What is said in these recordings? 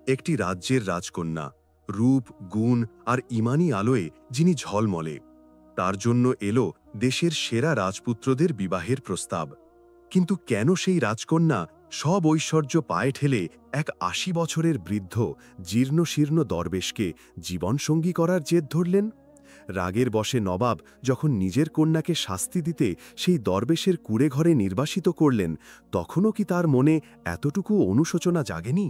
একটি রাজ্যের রাজকন্যা, রূপ, গুণ আর ইমানি আলোয় যিনি ঝলমলে, তার জন্য এলো দেশের সেরা রাজপুত্রদের বিবাহের প্রস্তাব। কিন্তু কেন সেই রাজকন্যা সব ঐশ্বর্য পায়ে ঠেলে এক ৮০ বছরের বৃদ্ধ জীর্ণশীর্ণ দরবেশকে জীবনসঙ্গী করার জেদ ধরলেন? রাগের বশে নবাব যখন নিজের কন্যাকে শাস্তি দিতে সেই দরবেশের কুঁড়েঘরে নির্বাসিত করলেন, তখনও কি তার মনে এতটুকু অনুশোচনা জাগেনি?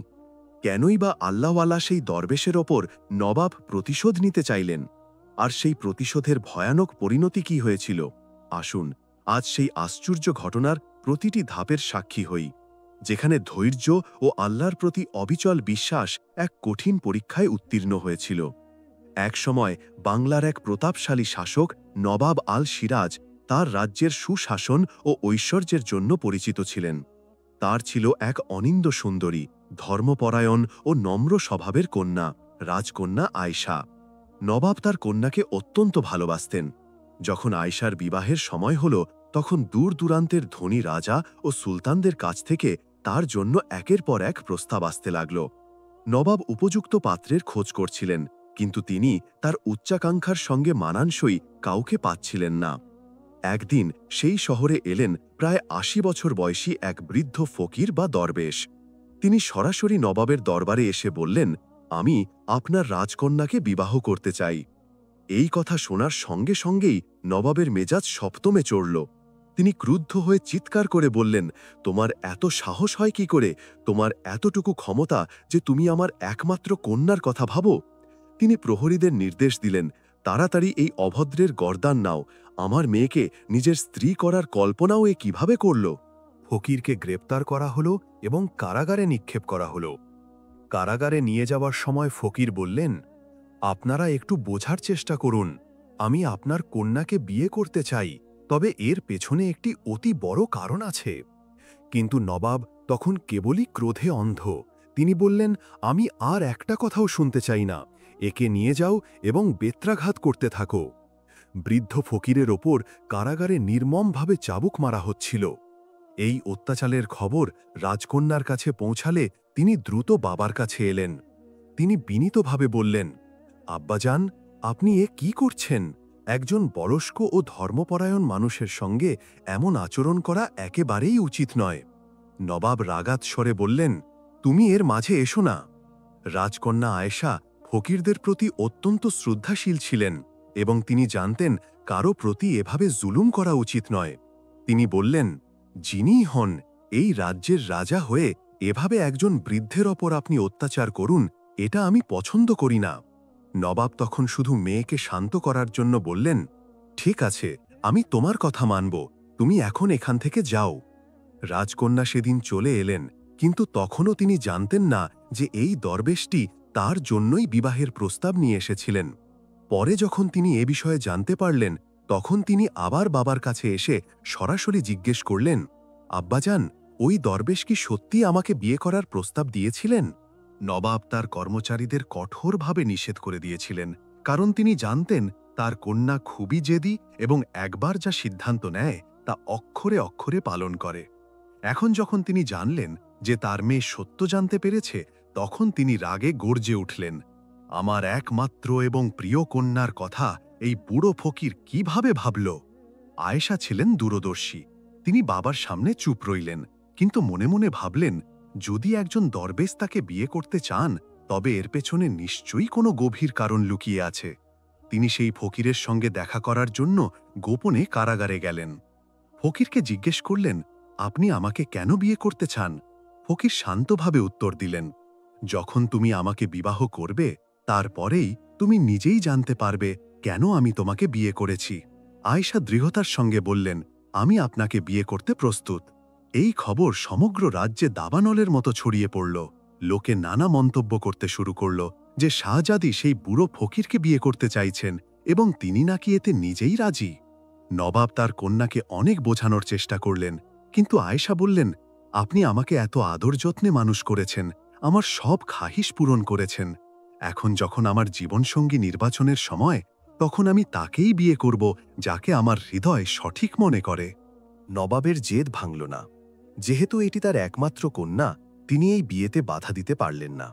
কেনই বা আল্লাহওয়ালা সেই দরবেশের ওপর নবাব প্রতিশোধ নিতে চাইলেন? আর সেই প্রতিশোধের ভয়ানক পরিণতি কি হয়েছিল? আসুন আজ সেই আশ্চর্য ঘটনার প্রতিটি ধাপের সাক্ষী হই, যেখানে ধৈর্য ও আল্লাহর প্রতি অবিচল বিশ্বাস এক কঠিন পরীক্ষায় উত্তীর্ণ হয়েছিল। এক সময় বাংলার এক প্রতাপশালী শাসক নবাব আল সিরাজ তার রাজ্যের সুশাসন ও ঐশ্বর্যের জন্য পরিচিত ছিলেন। তার ছিল এক অনিন্দ্য সুন্দরী, ধর্মপরায়ণ ও নম্র স্বভাবের কন্যা, রাজকন্যা আয়শা। নবাব তার কন্যাকে অত্যন্ত ভালোবাসতেন। যখন আয়শার বিবাহের সময় হল, তখন দূর দূরান্তের ধনী রাজা ও সুলতানদের কাছ থেকে তার জন্য একের পর এক প্রস্তাব আসতে লাগল। নবাব উপযুক্ত পাত্রের খোঁজ করছিলেন, কিন্তু তিনি তার উচ্চাকাঙ্ক্ষার সঙ্গে মানানসই কাউকে পাচ্ছিলেন না। একদিন সেই শহরে এলেন প্রায় ৮০ বছর বয়সী এক বৃদ্ধ ফকির বা দরবেশ। তিনি সরাসরি নবাবের দরবারে এসে বললেন, আমি আপনার রাজকন্যাকে বিবাহ করতে চাই। এই কথা শোনার সঙ্গে সঙ্গেই নবাবের মেজাজ সপ্তমে চড়ল। তিনি ক্রুদ্ধ হয়ে চিৎকার করে বললেন, তোমার এত সাহস হয় কি করে? তোমার এতটুকু ক্ষমতা যে তুমি আমার একমাত্র কন্যার কথা ভাবো? তিনি প্রহরীদের নির্দেশ দিলেন, তাড়াতাড়ি এই অভদ্রের গর্দান নাও। আমার মেয়েকে নিজের স্ত্রী করার কল্পনাও এ কিভাবে করল? ফকিরকে গ্রেপ্তার করা হলো এবং কারাগারে নিক্ষেপ করা হলো। কারাগারে নিয়ে যাওয়ার সময় ফকির বললেন, আপনারা একটু বোঝার চেষ্টা করুন। আমি আপনার কন্যাকে বিয়ে করতে চাই, তবে এর পেছনে একটি অতি বড় কারণ আছে। কিন্তু নবাব তখন কেবলই ক্রোধে অন্ধ। তিনি বললেন, আমি আর একটা কথাও শুনতে চাই না। একে নিয়ে যাও এবং বেত্রাঘাত করতে থাকো। বৃদ্ধ ফকিরের ওপর কারাগারে নির্মমভাবে চাবুক মারা হচ্ছিল। এই অত্যাচারের খবর রাজকন্যার কাছে পৌঁছালে তিনি দ্রুত বাবার কাছে এলেন। তিনি বিনীতভাবে বললেন, আব্বাজান, আপনি এ কি করছেন? একজন বয়স্ক ও ধর্মপরায়ণ মানুষের সঙ্গে এমন আচরণ করা একেবারেই উচিত নয়। নবাব রাগাত স্বরে বললেন, তুমি এর মাঝে এসো না। রাজকন্যা আয়েশা ফকিরদের প্রতি অত্যন্ত শ্রদ্ধাশীল ছিলেন এবং তিনি জানতেন কারো প্রতি এভাবে জুলুম করা উচিত নয়। তিনি বললেন, যিনিই হন, এই রাজ্যের রাজা হয়ে এভাবে একজন বৃদ্ধের ওপর আপনি অত্যাচার করুন, এটা আমি পছন্দ করি না। নবাব তখন শুধু মেয়েকে শান্ত করার জন্য বললেন, ঠিক আছে, আমি তোমার কথা মানব, তুমি এখন এখান থেকে যাও। রাজকন্যা সেদিন চলে এলেন, কিন্তু তখনও তিনি জানতেন না যে এই দরবেশটি তার জন্যই বিবাহের প্রস্তাব নিয়ে এসেছিলেন। পরে যখন তিনি এ বিষয়ে জানতে পারলেন, তখন তিনি আবার বাবার কাছে এসে সরাসরি জিজ্ঞেস করলেন, আব্বাজান, ওই দরবেশ কি সত্যি আমাকে বিয়ে করার প্রস্তাব দিয়েছিলেন? নবাব তার কর্মচারীদের কঠোরভাবে নিষেধ করে দিয়েছিলেন, কারণ তিনি জানতেন তার কন্যা খুবই জেদি এবং একবার যা সিদ্ধান্ত নেয় তা অক্ষরে অক্ষরে পালন করে। এখন যখন তিনি জানলেন যে তার মেয়ে সত্য জানতে পেরেছে, তখন তিনি রাগে গর্জে উঠলেন, আমার একমাত্র এবং প্রিয় কন্যার কথা এই বুড়ো ফকির কিভাবে ভাবল? আয়েশা ছিলেন দূরদর্শী। তিনি বাবার সামনে চুপ রইলেন, কিন্তু মনে মনে ভাবলেন, যদি একজন দরবেশ তাকে বিয়ে করতে চান, তবে এর পেছনে নিশ্চয়ই কোনো গভীর কারণ লুকিয়ে আছে। তিনি সেই ফকিরের সঙ্গে দেখা করার জন্য গোপনে কারাগারে গেলেন। ফকিরকে জিজ্ঞেস করলেন, আপনি আমাকে কেন বিয়ে করতে চান? ফকির শান্তভাবে উত্তর দিলেন, যখন তুমি আমাকে বিবাহ করবে, তারপরেই তুমি নিজেই জানতে পারবে কেন আমি তোমাকে বিয়ে করেছি। আয়েশা দৃঢ়তার সঙ্গে বললেন, আমি আপনাকে বিয়ে করতে প্রস্তুত। এই খবর সমগ্র রাজ্যে দাবানলের মতো ছড়িয়ে পড়ল। লোকে নানা মন্তব্য করতে শুরু করল যে শাহজাদি সেই বুড়ো ফকিরকে বিয়ে করতে চাইছেন এবং তিনি নাকি এতে নিজেই রাজি। নবাব তার কন্যাকে অনেক বোঝানোর চেষ্টা করলেন, কিন্তু আয়েশা বললেন, আপনি আমাকে এত আদর যত্নে মানুষ করেছেন, আমার সব খাহিশ পূরণ করেছেন। এখন যখন আমার জীবনসঙ্গী নির্বাচনের সময়, তখন আমি তাকেই বিয়ে করব যাকে আমার হৃদয় সঠিক মনে করে। নবাবের জেদ ভাঙল না। যেহেতু এটি তার একমাত্র কন্যা, তিনি এই বিয়েতে বাধা দিতে পারলেন না।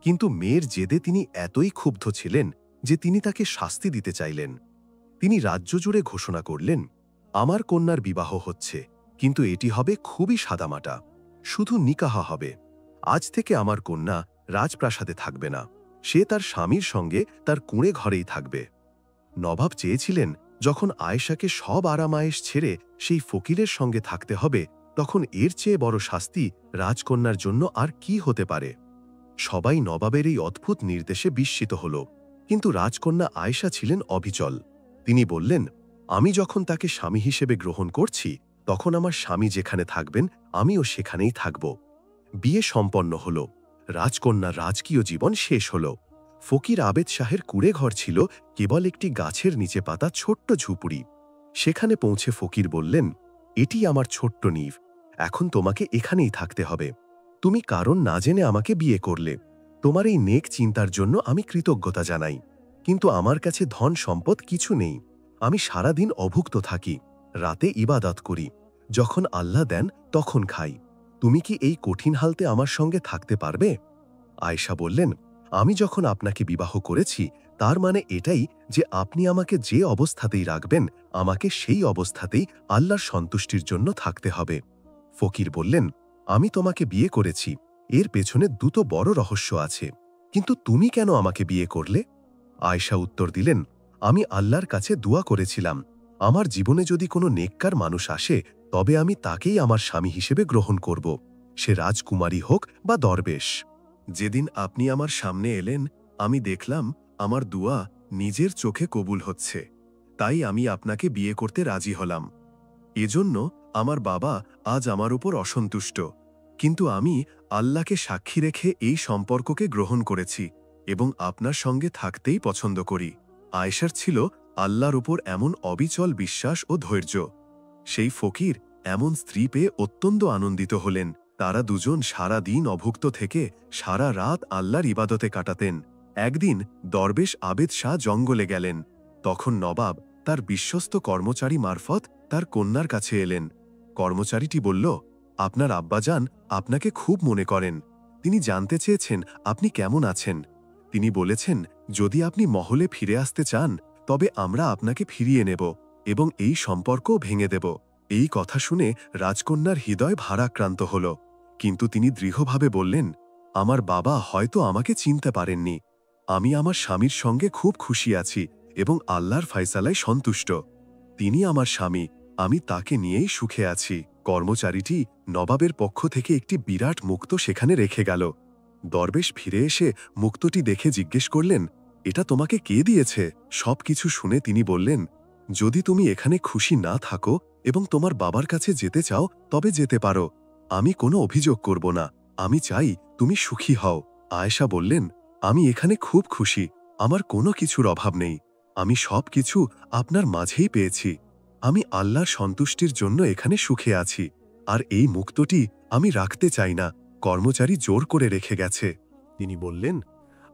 কিন্তু মেয়ের জেদে তিনি এতই ক্ষুব্ধ ছিলেন যে তিনি তাকে শাস্তি দিতে চাইলেন। তিনি রাজ্য জুড়ে ঘোষণা করলেন, আমার কন্যার বিবাহ হচ্ছে, কিন্তু এটি হবে খুবই সাদামাটা, শুধু নিকাহা হবে। আজ থেকে আমার কন্যা রাজপ্রাসাদে থাকবে না, সে তার স্বামীর সঙ্গে তার কুঁড়ে ঘরেই থাকবে। নবাব চেয়েছিলেন যখন আয়েশাকে সব আরামায়েশ ছেড়ে সেই ফকিরের সঙ্গে থাকতে হবে, তখন এর চেয়ে বড় শাস্তি রাজকন্যার জন্য আর কি হতে পারে। সবাই নবাবের এই অদ্ভুত নির্দেশে বিস্মিত হল, কিন্তু রাজকন্যা আয়েশা ছিলেন অবিচল। তিনি বললেন, আমি যখন তাকে স্বামী হিসেবে গ্রহণ করছি, তখন আমার স্বামী যেখানে থাকবেন আমিও সেখানেই থাকব। বিয়ে সম্পন্ন হল, রাজকন্যার রাজকীয় জীবন শেষ হল। ফকির আবেদ শাহের কুঁড়ে ঘর ছিল কেবল একটি গাছের নিচে পাতা ছোট্ট ঝুপড়ি। সেখানে পৌঁছে ফকির বললেন, এটি আমার ছোট্ট নীভ, এখন তোমাকে এখানেই থাকতে হবে। তুমি কারণ না জেনে আমাকে বিয়ে করলে, তোমার এই নেক চিন্তার জন্য আমি কৃতজ্ঞতা জানাই, কিন্তু আমার কাছে ধন সম্পদ কিছু নেই। আমি সারাদিন অভুক্ত থাকি, রাতে ইবাদত করি, যখন আল্লাহ দেন তখন খাই। তুমি কি এই কঠিন হালতে আমার সঙ্গে থাকতে পারবে? আয়েশা বললেন, আমি যখন আপনাকে বিবাহ করেছি তার মানে এটাই যে আপনি আমাকে যে অবস্থাতেই রাখবেন, আমাকে সেই অবস্থাতেই আল্লাহর সন্তুষ্টির জন্য থাকতে হবে। ফকির বললেন, আমি তোমাকে বিয়ে করেছি, এর পেছনে দুটো বড় রহস্য আছে, কিন্তু তুমি কেন আমাকে বিয়ে করলে? আয়েশা উত্তর দিলেন, আমি আল্লাহর কাছে দোয়া করেছিলাম, আমার জীবনে যদি কোনো নেককার মানুষ আসে তবে আমি তাকেই আমার স্বামী হিসেবে গ্রহণ করব, সে রাজকুমারী হোক বা দরবেশ। যেদিন আপনি আমার সামনে এলেন, আমি দেখলাম আমার দোয়া নিজের চোখে কবুল হচ্ছে, তাই আমি আপনাকে বিয়ে করতে রাজি হলাম। এজন্য আমার বাবা আজ আমার উপর অসন্তুষ্ট, কিন্তু আমি আল্লাহকে সাক্ষী রেখে এই সম্পর্ককে গ্রহণ করেছি এবং আপনার সঙ্গে থাকতেই পছন্দ করি। আয়েশার ছিল আল্লাহর উপর এমন অবিচল বিশ্বাস ও ধৈর্য। সেই ফকির এমন স্ত্রী পেয়ে অত্যন্ত আনন্দিত হলেন। তারা দুজন সারা দিন অভুক্ত থেকে সারা রাত আল্লাহর ইবাদতে কাটাতেন। একদিন দরবেশ আবেদ শাহ জঙ্গলে গেলেন। তখন নবাব তার বিশ্বস্ত কর্মচারী মারফত তার কন্যার কাছে এলেন। কর্মচারীটি বলল, আপনার আব্বাজান আপনাকে খুব মনে করেন, তিনি জানতে চেয়েছেন আপনি কেমন আছেন। তিনি বলেছেন, যদি আপনি মহলে ফিরে আসতে চান তবে আমরা আপনাকে ফিরিয়ে নেব এবং এই সম্পর্কও ভেঙে দেব। এই কথা শুনে রাজকন্যার হৃদয় ভারাক্রান্ত হল, কিন্তু তিনি দৃঢ়ভাবে বললেন, আমার বাবা হয়তো আমাকে চিনতে পারেননি, আমি আমার স্বামীর সঙ্গে খুব খুশি আছি এবং আল্লাহর ফয়সালায় সন্তুষ্ট। তিনি আমার স্বামী, আমি তাকে নিয়েই সুখে আছি। কর্মচারীটি নবাবের পক্ষ থেকে একটি বিরাট মুক্ত সেখানে রেখে গেল। দরবেশ ফিরে এসে মুক্তটি দেখে জিজ্ঞেস করলেন, এটা তোমাকে কে দিয়েছে? সবকিছু শুনে তিনি বললেন, যদি তুমি এখানে খুশি না থাকো এবং তোমার বাবার কাছে যেতে চাও তবে যেতে পারো, আমি কোনো অভিযোগ করব না, আমি চাই তুমি সুখী হও। আয়েশা বললেন, আমি এখানে খুব খুশি, আমার কোনো কিছুর অভাব নেই, আমি সব কিছু আপনার মাঝেই পেয়েছি, আমি আল্লাহর সন্তুষ্টির জন্য এখানে সুখে আছি, আর এই মুক্তটি আমি রাখতে চাই না। কর্মচারী জোর করে রেখে গেছে। তিনি বললেন,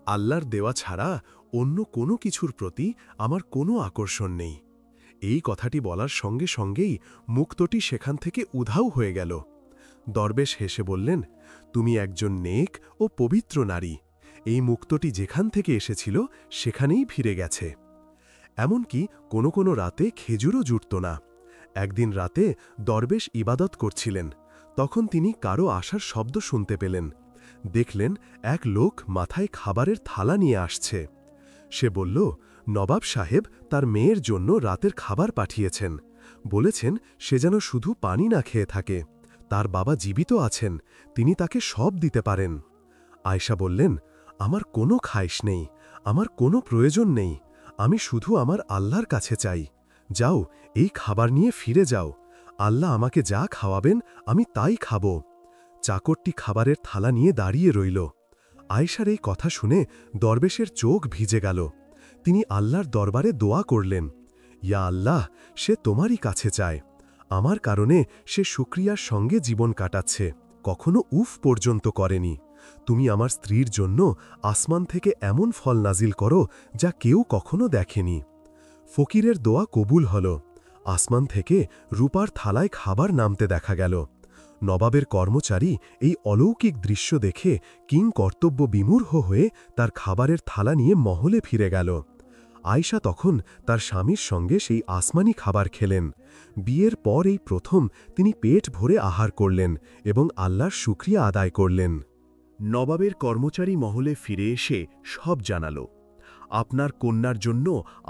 আল্লাহর দেওয়া ছাড়া অন্য কোনো কিছুর প্রতি আমার কোনো আকর্ষণ নেই। এই কথাটি বলার সঙ্গে সঙ্গেই মুক্তটি সেখান থেকে উধাও হয়ে গেল। দরবেশ হেসে বললেন, তুমি একজন নেক ও পবিত্র নারী, এই মুক্তটি যেখান থেকে এসেছিল সেখানেই ফিরে গেছে। এমনকি কোনো কোনো রাতে খেজুরও জুটত না। একদিন রাতে দরবেশ ইবাদত করছিলেন, তখন তিনি কারো আসার শব্দ শুনতে পেলেন। দেখলেন এক লোক মাথায় খাবারের থালা নিয়ে আসছে। সে বলল, নবাব সাহেব তার মেয়ের জন্য রাতের খাবার পাঠিয়েছেন, বলেছেন সে যেন শুধু পানি না খেয়ে থাকে, তার বাবা জীবিত আছেন, তিনি তাকে সব দিতে পারেন। আয়েশা বললেন, আমার কোনো খাইশ নেই, আমার কোনো প্রয়োজন নেই, আমি শুধু আমার আল্লাহর কাছে চাই, যাও এই খাবার নিয়ে ফিরে যাও, আল্লাহ আমাকে যা খাওয়াবেন আমি তাই খাব। চাকরটি খাবারের থালা নিয়ে দাঁড়িয়ে রইল। আয়েশার এই কথা শুনে দরবেশের চোখ ভিজে গেল। তিনি আল্লাহর দরবারে দোয়া করলেন, ইয়া আল্লাহ, সে তোমারই কাছে চায়, আমার কারণে সে শুকরিয়ার সঙ্গে জীবন কাটাচ্ছে, কখনো উফ পর্যন্ত করেনি। তুমি আমার স্ত্রীর জন্য আসমান থেকে এমন ফল নাজিল করো যা কেউ কখনো দেখেনি। ফকিরের দোয়া কবুল হল। আসমান থেকে রূপার থালায় খাবার নামতে দেখা গেল। নবাবের কর্মচারী এই অলৌকিক দৃশ্য দেখে কিং কর্তব্য বিমূঢ় হয়ে তার খাবারের থালা নিয়ে মহলে ফিরে গেল। আয়শা তখন তার স্বামীর সঙ্গে সেই আসমানি খাবার খেলেন। বিয়ের পর এই প্রথম তিনি পেট ভরে আহার করলেন এবং আল্লাহর শুকরিয়া আদায় করলেন। নবাবের কর্মচারী মহলে ফিরে এসে সব জানাল, আপনার কন্যার জন্য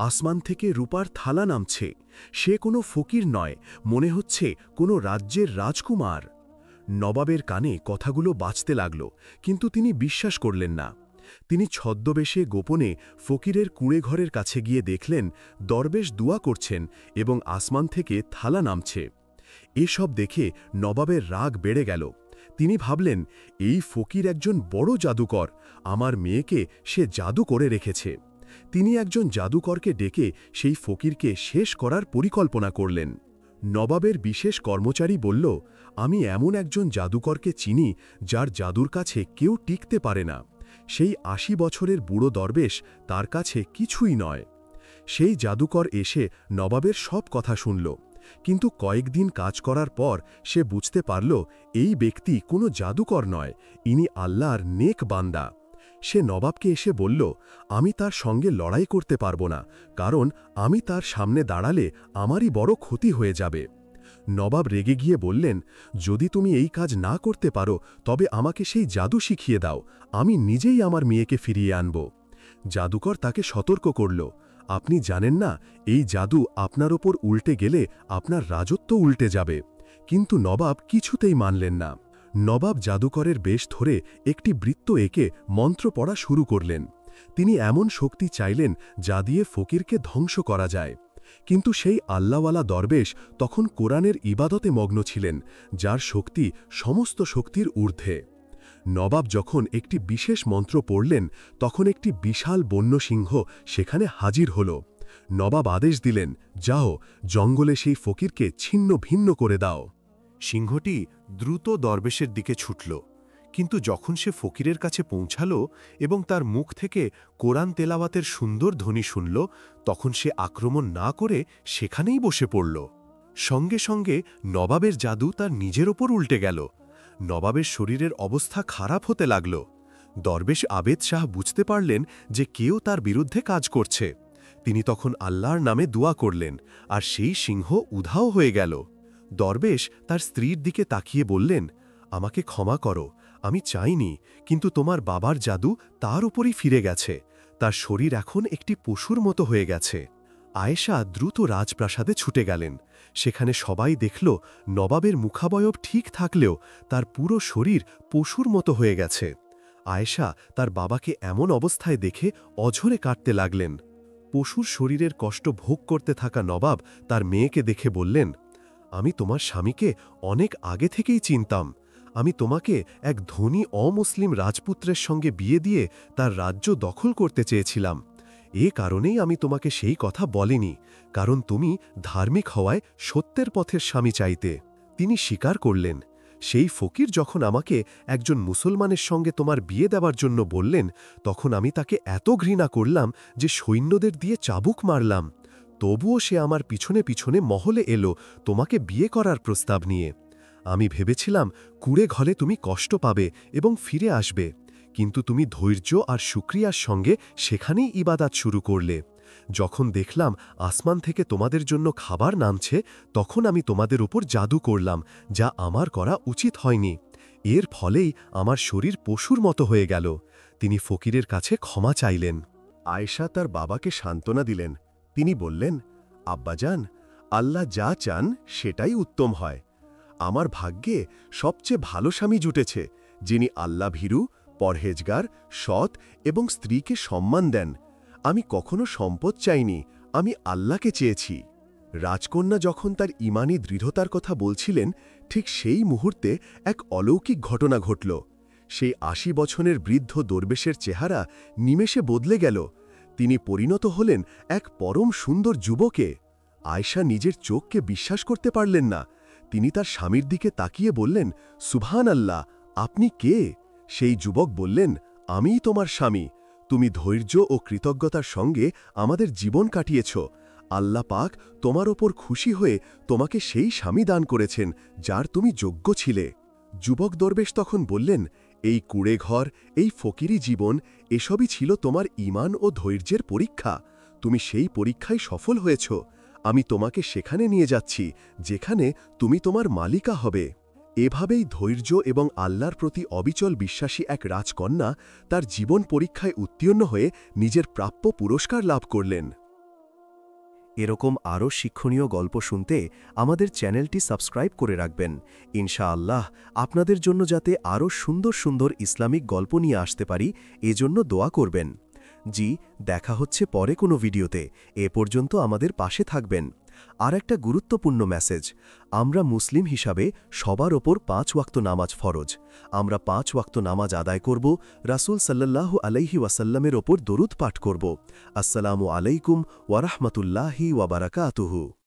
আসমান থেকে রূপার থালা নামছে। সে কোনো ফকির নয়, মনে হচ্ছে কোনো রাজ্যের রাজকুমার। নবাবের কানে কথাগুলো বাজতে লাগল, কিন্তু তিনি বিশ্বাস করলেন না। তিনি ছদ্মবেশে গোপনে ফকিরের কুঁড়েঘরের কাছে গিয়ে দেখলেন দরবেশ দুয়া করছেন এবং আসমান থেকে থালা নামছে। এসব দেখে নবাবের রাগ বেড়ে গেল। তিনি ভাবলেন, এই ফকির একজন বড় জাদুকর, আমার মেয়েকে সে জাদু করে রেখেছে। তিনি একজন জাদুকরকে ডেকে সেই ফকিরকে শেষ করার পরিকল্পনা করলেন। নবাবের বিশেষ কর্মচারী বলল, আমি এমন একজন জাদুকরকে চিনি যার জাদুর কাছে কেউ টিকতে পারে না। সেই ৮০ বছরের বুড়ো দরবেশ তার কাছে কিছুই নয়। সেই জাদুকর এসে নবাবের সব কথা শুনল, কিন্তু কয়েকদিন কাজ করার পর সে বুঝতে পারল এই ব্যক্তি কোনো জাদুকর নয়, ইনি আল্লাহর নেক বান্দা। সে নবাবকে এসে বলল, আমি তার সঙ্গে লড়াই করতে পারব না, কারণ আমি তার সামনে দাঁড়ালে আমারই বড় ক্ষতি হয়ে যাবে। নবাব রেগে গিয়ে বললেন, যদি তুমি এই কাজ না করতে পারো তবে আমাকে সেই জাদু শিখিয়ে দাও, আমি নিজেই আমার মেয়েকে ফিরিয়ে আনব। জাদুকর তাকে সতর্ক করল, আপনি জানেন না এই জাদু আপনার ওপর উল্টে গেলে আপনার রাজত্ব উল্টে যাবে। কিন্তু নবাব কিছুতেই মানলেন না। নবাব জাদুকরের বেশ ধরে একটি বৃত্ত এঁকে মন্ত্র পড়া শুরু করলেন। তিনি এমন শক্তি চাইলেন যা দিয়ে ফকিরকে ধ্বংস করা যায়। কিন্তু সেই আল্লাহওয়ালা দরবেশ তখন কোরআনের ইবাদতে মগ্ন ছিলেন, যার শক্তি সমস্ত শক্তির ঊর্ধ্বে। নবাব যখন একটি বিশেষ মন্ত্র পড়লেন, তখন একটি বিশাল বন্য সিংহ সেখানে হাজির হল। নবাব আদেশ দিলেন, যাও, জঙ্গলে সেই ফকিরকে ছিন্ন ভিন্ন করে দাও। সিংহটি দ্রুত দরবেশের দিকে ছুটল, কিন্তু যখন সে ফকিরের কাছে পৌঁছাল এবং তার মুখ থেকে কোরআন তেলাওয়াতের সুন্দর ধ্বনি শুনল, তখন সে আক্রমণ না করে সেখানেই বসে পড়ল। সঙ্গে সঙ্গে নবাবের জাদু তার নিজের ওপর উল্টে গেল। নবাবের শরীরের অবস্থা খারাপ হতে লাগল। দরবেশ আবেদ শাহ বুঝতে পারলেন যে কেউ তার বিরুদ্ধে কাজ করছে। তিনি তখন আল্লাহর নামে দোয়া করলেন, আর সেই সিংহ উধাও হয়ে গেল। দরবেশ তার স্ত্রীর দিকে তাকিয়ে বললেন, আমাকে ক্ষমা করো, আমি চাইনি, কিন্তু তোমার বাবার জাদু তার উপরই ফিরে গেছে। তার শরীর এখন একটি পশুর মতো হয়ে গেছে। আয়েশা দ্রুত রাজপ্রাসাদে ছুটে গেলেন। সেখানে সবাই দেখল নবাবের মুখাবয়ব ঠিক থাকলেও তার পুরো শরীর পশুর মতো হয়ে গেছে। আয়েশা তার বাবাকে এমন অবস্থায় দেখে অঝরে কাঁদতে লাগলেন। পশুর শরীরের কষ্ট ভোগ করতে থাকা নবাব তার মেয়েকে দেখে বললেন, আমি তোমার স্বামীকে অনেক আগে থেকেই চিনতাম। আমি তোমাকে এক ধনী অমুসলিম রাজপুত্রের সঙ্গে বিয়ে দিয়ে তার রাজ্য দখল করতে চেয়েছিলাম। এ কারণেই আমি তোমাকে সেই কথা বলিনি, কারণ তুমি ধার্মিক হওয়ায় সত্যের পথের স্বামী চাইতে। তিনি স্বীকার করলেন, সেই ফকির যখন আমাকে একজন মুসলমানের সঙ্গে তোমার বিয়ে দেওয়ার জন্য বললেন, তখন আমি তাকে এত ঘৃণা করলাম যে সৈন্যদের দিয়ে চাবুক মারলাম। তবুও সে আমার পিছনে পিছনে মহলে এলো তোমাকে বিয়ে করার প্রস্তাব নিয়ে। আমি ভেবেছিলাম কুঁড়ে ঘরে তুমি কষ্ট পাবে এবং ফিরে আসবে, কিন্তু তুমি ধৈর্য আর শুকরিয়ার সঙ্গে সেখানেই ইবাদাত শুরু করলে। যখন দেখলাম আসমান থেকে তোমাদের জন্য খাবার নামছে, তখন আমি তোমাদের উপর জাদু করলাম, যা আমার করা উচিত হয়নি। এর ফলেই আমার শরীর পশুর মতো হয়ে গেল। তিনি ফকিরের কাছে ক্ষমা চাইলেন। আয়েশা তার বাবাকে সান্ত্বনা দিলেন। তিনি বললেন, আব্বাজান, আল্লাহ যা চান সেটাই উত্তম হয়। আমার ভাগ্যে সবচেয়ে ভালো স্বামী জুটেছে, যিনি আল্লাহ ভীরু, পরহেজগার, সৎ এবং স্ত্রীকে সম্মান দেন। আমি কখনো সম্পদ চাইনি, আমি আল্লাহকে চেয়েছি। রাজকন্যা যখন তার ঈমানী দৃঢ়তার কথা বলছিলেন, ঠিক সেই মুহূর্তে এক অলৌকিক ঘটনা ঘটল। সেই ৮০ বছরের বৃদ্ধ দরবেশের চেহারা নিমেষে বদলে গেল। তিনি পরিণত হলেন এক পরম সুন্দর যুবকে। আয়েশা নিজের চোখকে বিশ্বাস করতে পারলেন না। তিনি তার স্বামীর দিকে তাকিয়ে বললেন, সুবহান আল্লাহ, আপনি কে? সেই যুবক বললেন, আমিই তোমার স্বামী। তুমি ধৈর্য ও কৃতজ্ঞতার সঙ্গে আমাদের জীবন কাটিয়েছ। আল্লাহ পাক তোমার ওপর খুশি হয়ে তোমাকে সেই স্বামী দান করেছেন যার তুমি যোগ্য ছিলে। যুবক দরবেশ তখন বললেন, এই কুড়ে ঘর, এই ফকিরি জীবন, এসবই ছিল তোমার ঈমান ও ধৈর্যের পরীক্ষা। তুমি সেই পরীক্ষায় সফল হয়েছ। আমি তোমাকে সেখানে নিয়ে যাচ্ছি যেখানে তুমি তোমার মালিকা হবে। এভাবেই ধৈর্য এবং আল্লাহর প্রতি অবিচল বিশ্বাসী এক রাজকন্যা তার জীবন পরীক্ষায় উত্তীর্ণ হয়ে নিজের প্রাপ্য পুরস্কার লাভ করলেন। এরকম আরও শিক্ষণীয় গল্প শুনতে আমাদের চ্যানেলটি সাবস্ক্রাইব করে রাখবেন। ইনশাআল্লাহ আপনাদের জন্য যাতে আরও সুন্দর সুন্দর ইসলামিক গল্প নিয়ে আসতে পারি, এজন্য দোয়া করবেন। জি, দেখা হচ্ছে পরে কোনো ভিডিওতে। এ পর্যন্ত আমাদের পাশে থাকবেন। আর একটা গুরুত্বপূর্ণ মেসেজ, আমরা মুসলিম হিসাবে সবার ওপর 5 ওয়াক্ত নামাজ ফরজ। আমরা 5 ওয়াক্ত নামাজ আদায় করব, রাসূল সাল্লাল্লাহু আলাইহি ওয়াসাল্লামের ওপর দরুদ পাঠ করব। আসসালামু আলাইকুম ওয়া রাহমাতুল্লাহি ওয়া বারাকাতুহু।